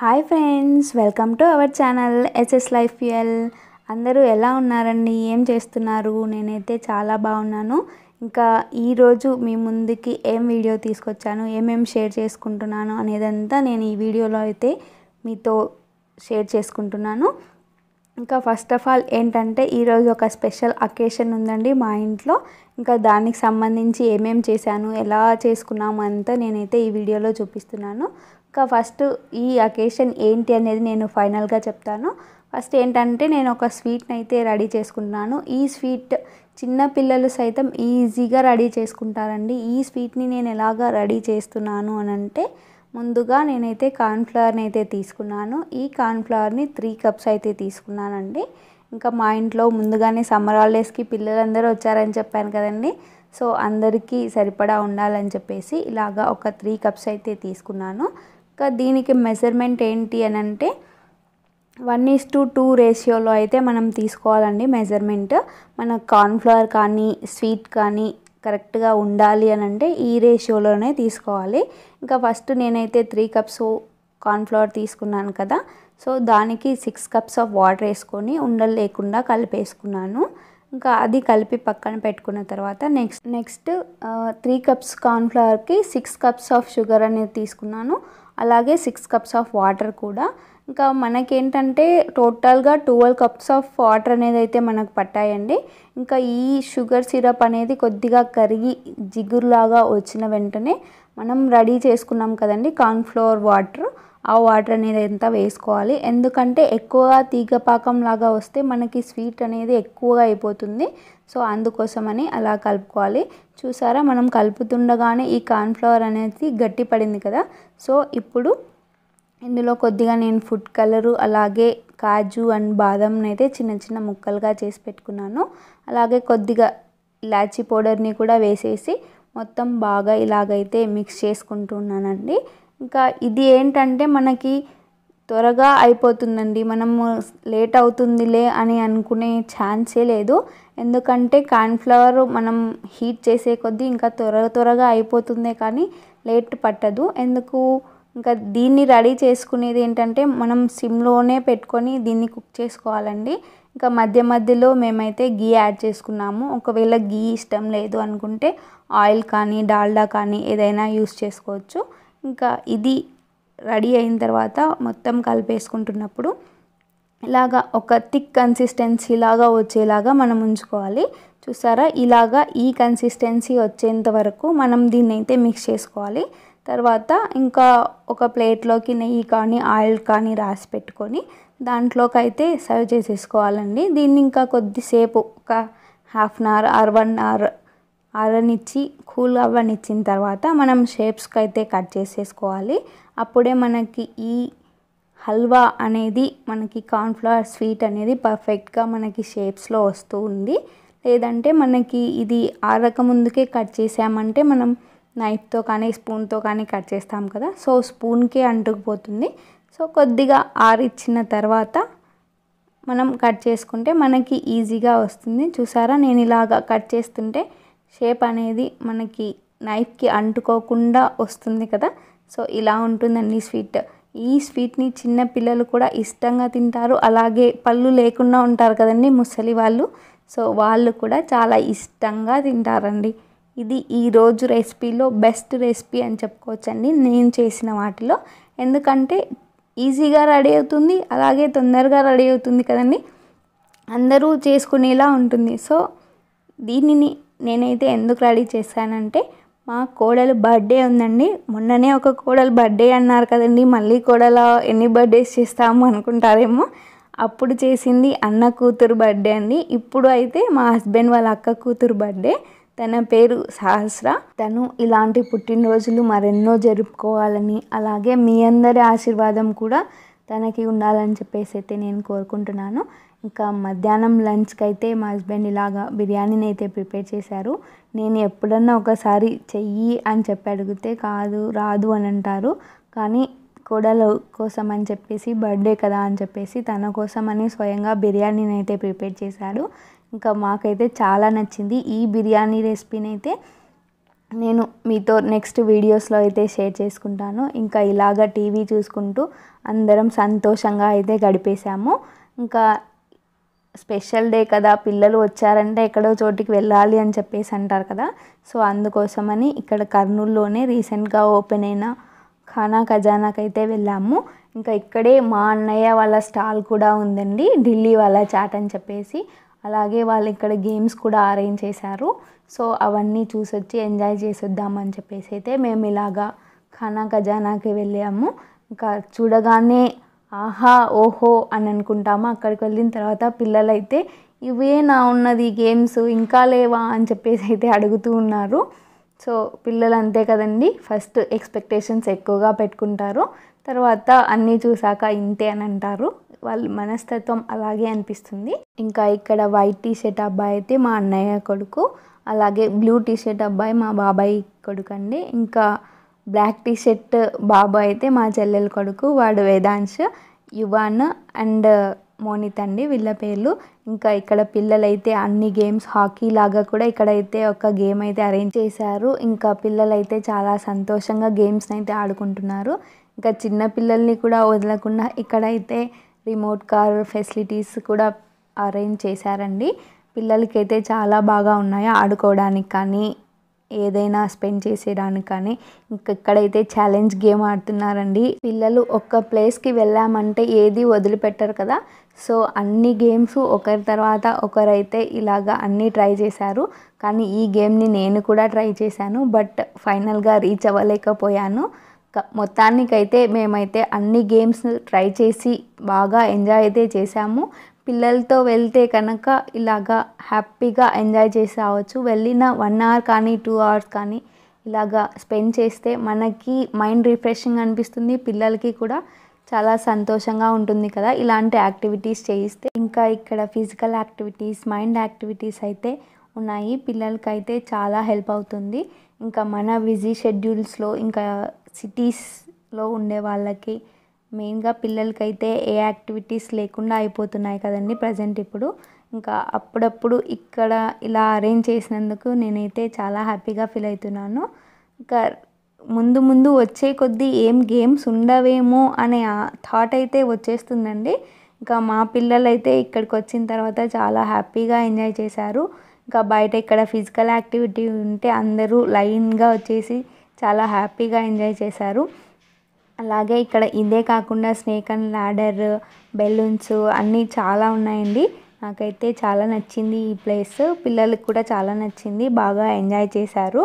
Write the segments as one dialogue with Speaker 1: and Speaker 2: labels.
Speaker 1: Hi friends, welcome to our channel SS life fuel. అందరూ ఎలా ఉన్నారండి? ఏం చేస్తున్నారు? నేనైతే చాలా బాగున్నాను. ఇంకా ఈరోజు మీ ముందుకి ఏం వీడియో తీసుకొచ్చాను, ఏమేం షేర్ చేసుకుంటున్నాను అనేదంతా నేను ఈ వీడియోలో అయితే మీతో షేర్ చేసుకుంటున్నాను. ఇంకా ఫస్ట్ ఆఫ్ ఆల్ ఏంటంటే ఈరోజు ఒక స్పెషల్ అకేషన్ ఉందండి మా ఇంట్లో. ఇంకా దానికి సంబంధించి ఏమేం చేశాను, ఎలా చేసుకున్నాము అంతా నేనైతే ఈ వీడియోలో చూపిస్తున్నాను. ఇంకా ఫస్ట్ ఈ అకేషన్ ఏంటి అనేది నేను ఫైనల్గా చెప్తాను. ఫస్ట్ ఏంటంటే నేను ఒక స్వీట్ని అయితే రెడీ చేసుకుంటున్నాను. ఈ స్వీట్ చిన్న పిల్లలు సైతం ఈజీగా రెడీ చేసుకుంటారండి. ఈ స్వీట్ని నేను ఎలాగా రెడీ చేస్తున్నాను అని అంటే, ముందుగా నేనైతే కార్న్ఫ్లవర్ని అయితే తీసుకున్నాను. ఈ కార్న్ఫ్లవర్ని 3 కప్స్ అయితే తీసుకున్నానండి. ఇంకా మా ఇంట్లో ముందుగానే సమ్మర్ హాలిడేస్కి పిల్లలందరూ వచ్చారని చెప్పాను కదండి. సో అందరికీ సరిపడా ఉండాలని చెప్పేసి ఇలాగా ఒక 3 కప్స్ అయితే తీసుకున్నాను. ఇంకా దీనికి మెజర్మెంట్ ఏంటి అని అంటే 1:2 రేషియోలో అయితే మనం తీసుకోవాలండి మెజర్మెంట్. మన కార్న్ఫ్లవర్ కానీ స్వీట్ కానీ కరెక్ట్గా ఉండాలి అని అంటే ఈ రేషియోలోనే తీసుకోవాలి. ఇంకా ఫస్ట్ నేనైతే 3 కప్స్ కార్న్ఫ్లవర్ తీసుకున్నాను కదా, సో దానికి 6 కప్స్ ఆఫ్ వాటర్ వేసుకొని ఉండలు లేకుండా కలిపేసుకున్నాను. ఇంకా అది కలిపి పక్కన పెట్టుకున్న తర్వాత నెక్స్ట్ 3 కప్స్ కార్న్ఫ్లవర్కి 6 కప్స్ ఆఫ్ షుగర్ అనేది తీసుకున్నాను. అలాగే 6 కప్స్ ఆఫ్ వాటర్ కూడా. ఇంకా మనకేంటంటే టోటల్గా 12 కప్స్ ఆఫ్ వాటర్ అనేది అయితే మనకు పట్టాయండి. ఇంకా ఈ షుగర్ సిరప్ అనేది కొద్దిగా కరిగి జిగురులాగా వచ్చిన వెంటనే మనం రెడీ చేసుకున్నాం కదండి కార్న్ఫ్లవర్ వాటర్, ఆ వాటర్ అనేది అంతా వేసుకోవాలి. ఎందుకంటే ఎక్కువగా తీగపాకం లాగా వస్తే మనకి స్వీట్ అనేది ఎక్కువగా అయిపోతుంది. సో అందుకోసమని అలా కలుపుకోవాలి. చూసారా, మనం కలుపుతుండగానే ఈ కార్న్ఫ్లవర్ అనేది గట్టి పడింది కదా. సో ఇప్పుడు ఇందులో కొద్దిగా నేను ఫుడ్ కలరు, అలాగే కాజు అండ్ బాదంని అయితే చిన్న చిన్న ముక్కలుగా చేసి పెట్టుకున్నాను. అలాగే కొద్దిగా ఇలాచీ పౌడర్ని కూడా వేసేసి మొత్తం బాగా ఇలాగైతే మిక్స్ చేసుకుంటున్నానండి. ఇంకా ఇది ఏంటంటే మనకి త్వరగా అయిపోతుందండి. మనము లేట్ అవుతుందిలే అని అనుకునే ఛాన్సే లేదు. ఎందుకంటే కార్న్ఫ్లవర్ మనం హీట్ చేసే కొద్దీ ఇంకా త్వరగా అయిపోతుందే కానీ లేట్ పట్టదు. ఎందుకు ఇంకా దీన్ని రెడీ చేసుకునేది ఏంటంటే మనం సిమ్లోనే పెట్టుకొని దీన్ని కుక్ చేసుకోవాలండి. ఇంకా మధ్య మధ్యలో మేమైతే గీ యాడ్ చేసుకున్నాము. ఒకవేళ గీ ఇష్టం లేదు అనుకుంటే ఆయిల్ కానీ డాల్డా కానీ ఏదైనా యూస్ చేసుకోవచ్చు. ఇంకా ఇది రెడీ అయిన తర్వాత మొత్తం కలిపేసుకుంటున్నప్పుడు ఇలాగా ఒక థిక్ కన్సిస్టెన్సీ లాగా వచ్చేలాగా మనం ఉంచుకోవాలి. చూసారా, ఇలాగా ఈ కన్సిస్టెన్సీ వచ్చేంత వరకు మనం దీన్ని అయితే మిక్స్ చేసుకోవాలి. తర్వాత ఇంకా ఒక ప్లేట్లోకి నెయ్యి కానీ ఆయిల్ కానీ రాసి పెట్టుకొని దాంట్లోకి అయితే సర్వ్ చేసేసుకోవాలండి. దీన్ని ఇంకా కొద్దిసేపు ఒక ½ అన్ అవర్ ఆర్ 1 అవర్ ఆరనిచ్చి కూల్ అవ్వనిచ్చిన తర్వాత మనం షేప్స్కి అయితే కట్ చేసేసుకోవాలి. అప్పుడే మనకి ఈ హల్వా అనేది మనకి కార్న్ఫ్లవర్ స్వీట్ అనేది పర్ఫెక్ట్గా మనకి షేప్స్లో వస్తూ ఉంది. లేదంటే మనకి ఇది ఆరక ముందుకే కట్ చేసామంటే మనం నైఫ్తో కానీ స్పూన్తో కానీ కట్ చేస్తాం కదా, సో స్పూన్కే అంటుకుపోతుంది. సో కొద్దిగా ఆరిచ్చిన తర్వాత మనం కట్ చేసుకుంటే మనకి ఈజీగా వస్తుంది. చూసారా, నేను ఇలాగా కట్ చేస్తుంటే షేప్ అనేది మనకి నైఫ్కి అంటుకోకుండా వస్తుంది కదా. సో ఇలా ఉంటుందండి స్వీట్. ఈ స్వీట్ని చిన్న పిల్లలు కూడా ఇష్టంగా తింటారు. అలాగే పళ్ళు లేకుండా ఉంటారు కదండి ముసలి వాళ్ళు, సో వాళ్ళు కూడా చాలా ఇష్టంగా తింటారండి. ఇది ఈరోజు రెసిపీలో బెస్ట్ రెసిపీ అని చెప్పుకోవచ్చండి నేను చేసిన వాటిలో. ఎందుకంటే ఈజీగా రెడీ అవుతుంది, అలాగే తొందరగా రెడీ అవుతుంది కదండి, అందరూ చేసుకునేలా ఉంటుంది. సో దీనిని నేనైతే ఎందుకు రెడీ చేశానంటే మా కోడలు బర్త్డే ఉందండి. మొన్ననే ఒక కోడలు బర్త్డే అన్నారు కదండి, మళ్ళీ కోడల ఎన్ని బర్త్డేస్ చేస్తాము అనుకుంటారేమో. అప్పుడు చేసింది అన్న కూతురు బర్త్డే అండి. ఇప్పుడు అయితే మా హస్బెండ్ వాళ్ళ అక్క కూతురు బర్త్డే. తన పేరు సహస్ర. తను ఇలాంటి పుట్టినరోజులు మరెన్నో జరుపుకోవాలని, అలాగే మీ అందరి ఆశీర్వాదం కూడా తనకి ఉండాలని చెప్పేసి అయితే నేను కోరుకుంటున్నాను. ఇంకా మధ్యాహ్నం లంచ్కి అయితే మా హస్బెండ్ ఇలాగా బిర్యానీని అయితే ప్రిపేర్ చేశారు. నేను ఎప్పుడన్నా ఒకసారి చెయ్యి అని చెప్పి అడిగితే రాదు అని అంటారు. కానీ కోడలు కోసం అని చెప్పేసి బర్త్డే కదా అని చెప్పేసి తన కోసం అని స్వయంగా బిర్యానీని అయితే ప్రిపేర్ చేశాడు. ఇంకా మాకైతే చాలా నచ్చింది. ఈ బిర్యానీ రెసిపీని అయితే నేను మీతో నెక్స్ట్ వీడియోస్లో అయితే షేర్ చేసుకుంటాను. ఇంకా ఇలాగ టీవీ చూసుకుంటూ అందరం సంతోషంగా అయితే గడిపేశాము. ఇంకా స్పెషల్ డే కదా, పిల్లలు వచ్చారంటే ఎక్కడో చోటికి వెళ్ళాలి అని చెప్పేసి అంటారు కదా. సో అందుకోసమని ఇక్కడ కర్నూలులోనే రీసెంట్గా ఓపెన్ అయిన ఖానా ఖజానాకి అయితే వెళ్ళాము. ఇంకా ఇక్కడే మా అన్నయ్య వాళ్ళ స్టాల్ కూడా ఉందండి, ఢిల్లీ వాళ్ళ చాట్ అని చెప్పేసి. అలాగే వాళ్ళు ఇక్కడ గేమ్స్ కూడా అరేంజ్ చేశారు. సో అవన్నీ చూసొచ్చి ఎంజాయ్ చేసొద్దామని చెప్పేసి అయితే మేము ఇలాగా ఖానా ఖజానాకి వెళ్ళాము. ఇంకా చూడగానే ఆహా ఓహో అని అనుకుంటాము. అక్కడికి వెళ్ళిన తర్వాత పిల్లలైతే ఇవే నా ఉన్నది గేమ్స్ ఇంకా లేవా అని చెప్పేసి అయితే అడుగుతూ ఉన్నారు. సో పిల్లలు అంతే కదండి, ఫస్ట్ ఎక్స్పెక్టేషన్స్ ఎక్కువగా పెట్టుకుంటారు, తర్వాత అన్నీ చూసాక ఇంతే అని అంటారు. వాళ్ళ మనస్తత్వం అలాగే అనిపిస్తుంది. ఇంకా ఇక్కడ వైట్ టీషర్ట్ అబ్బాయి అయితే మా అన్నయ్య కొడుకు, అలాగే బ్లూ టీషర్ట్ అబ్బాయి మా బాబాయ్ కొడుకు అండి. ఇంకా బ్లాక్ టీషర్ట్ బాబు అయితే మా చెల్లెల కొడుకు, వాడు వేదాంశ్, యువాన్ అండ్ మోనిత్ అండి వీళ్ళ పేర్లు. ఇంకా ఇక్కడ పిల్లలైతే అన్ని గేమ్స్, హాకీ లాగా కూడా ఇక్కడైతే ఒక గేమ్ అయితే అరేంజ్ చేశారు. ఇంకా పిల్లలైతే చాలా సంతోషంగా గేమ్స్ని అయితే ఆడుకుంటున్నారు. ఇంకా చిన్న పిల్లల్ని కూడా వదలకుండా ఇక్కడైతే రిమోట్ కార్ ఫెసిలిటీస్ కూడా అరేంజ్ చేశారండి. పిల్లలకైతే చాలా బాగా ఉన్నాయి ఆడుకోవడానికి కానీ, ఏదైనా స్పెండ్ చేసేయడానికి కానీ. ఇంకా ఇక్కడైతే ఛాలెంజ్ గేమ్ ఆడుతున్నారండి. పిల్లలు ఒక్క ప్లేస్కి వెళ్ళామంటే ఏది వదిలిపెట్టరు కదా. సో అన్ని గేమ్స్ ఒకరి తర్వాత ఒకరైతే ఇలాగా అన్నీ ట్రై చేశారు. కానీ ఈ గేమ్ని నేను కూడా ట్రై చేశాను, బట్ ఫైనల్గా రీచ్ అవ్వలేకపోయాను. మొత్తానికైతే మేమైతే అన్ని గేమ్స్ ట్రై చేసి బాగా ఎంజాయ్ అయితే చేసాము. పిల్లలతో వెళ్తే కనుక ఇలాగా హ్యాపీగా ఎంజాయ్ చేసి రావచ్చు. వెళ్ళిన 1 అవర్ కానీ 2 అవర్స్ కానీ ఇలాగా స్పెండ్ చేస్తే మనకి మైండ్ రిఫ్రెషింగ్ అనిపిస్తుంది, పిల్లలకి కూడా చాలా సంతోషంగా ఉంటుంది కదా ఇలాంటి యాక్టివిటీస్ చేయిస్తే. ఇంకా ఇక్కడ ఫిజికల్ యాక్టివిటీస్, మైండ్ యాక్టివిటీస్ అయితే ఉన్నాయి. పిల్లలకైతే చాలా హెల్ప్ అవుతుంది. ఇంకా మన బిజీ షెడ్యూల్స్లో, ఇంకా సిటీస్లో ఉండే వాళ్ళకి మెయిన్గా పిల్లలకైతే ఏ యాక్టివిటీస్ లేకుండా అయిపోతున్నాయి కదండి ప్రజెంట్ ఇప్పుడు. ఇంకా అప్పుడప్పుడు ఇక్కడ ఇలా అరేంజ్ చేసినందుకు నేనైతే చాలా హ్యాపీగా ఫీల్ అవుతున్నాను. ఇంకా ముందు ముందు వచ్చే కొద్దీ ఏం గేమ్స్ ఉండవేమో అనే థాట్ అయితే వచ్చేస్తుందండి. ఇంకా మా పిల్లలైతే ఇక్కడికి వచ్చిన తర్వాత చాలా హ్యాపీగా ఎంజాయ్ చేశారు. ఇంకా బయట ఇక్కడ ఫిజికల్ యాక్టివిటీ ఉంటే అందరూ లైన్గా వచ్చేసి చాలా హ్యాపీగా ఎంజాయ్ చేశారు. అలాగే ఇక్కడ ఇదే కాకుండా స్నేక్ అండ్ ల్యాడర్, బెలూన్స్ అన్నీ చాలా ఉన్నాయండి. నాకైతే చాలా నచ్చింది ఈ ప్లేస్, పిల్లలకు కూడా చాలా నచ్చింది, బాగా ఎంజాయ్ చేశారు.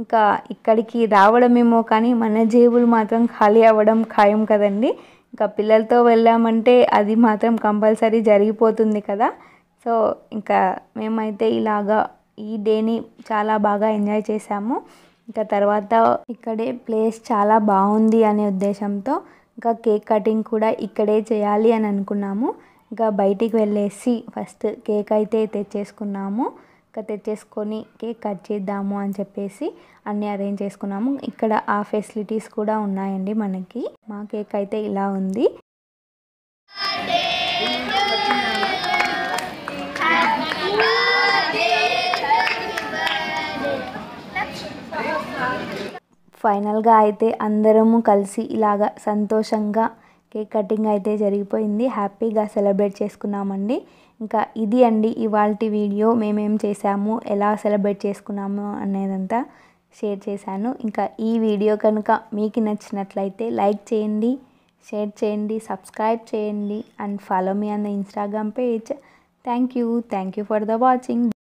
Speaker 1: ఇంకా ఇక్కడికి రావడమేమో కానీ మన జేబులు మాత్రం ఖాళీ అవ్వడం ఖాయం కదండి. ఇంకా పిల్లలతో వెళ్ళామంటే అది మాత్రం కంపల్సరీ జరిగిపోతుంది కదా. సో ఇంకా మేమైతే ఇలాగా ఈ డేని చాలా బాగా ఎంజాయ్ చేసాము. ఇంకా తర్వాత ఇక్కడే ప్లేస్ చాలా బాగుంది అనే ఉద్దేశంతో ఇంకా కేక్ కటింగ్ కూడా ఇక్కడే చేయాలి అని అనుకున్నాము. ఇంకా బయటికి వెళ్ళేసి ఫస్ట్ కేక్ అయితే తెచ్చేసుకున్నాము. ఇంకా తెచ్చేసుకొని కేక్ కట్ చేద్దాము అని చెప్పేసి అన్నీ అరేంజ్ చేసుకున్నాము. ఇక్కడ ఆ ఫెసిలిటీస్ కూడా ఉన్నాయండి మనకి. మా కేక్ అయితే ఇలా ఉంది. ఫైనల్గా అయితే అందరము కలిసి ఇలాగా సంతోషంగా కేక్ కటింగ్ అయితే జరిగిపోయింది. హ్యాపీగా సెలబ్రేట్ చేసుకున్నామండి. ఇంకా ఇది అండి ఇవాల్టి వీడియో. మేమేం చేసాము, ఎలా సెలబ్రేట్ చేసుకున్నాము అనేదంతా షేర్ చేశాను. ఇంకా ఈ వీడియో కనుక మీకు నచ్చినట్లయితే లైక్ చేయండి, షేర్ చేయండి, సబ్స్క్రైబ్ చేయండి and follow me on the Instagram page. Thank you for the watching.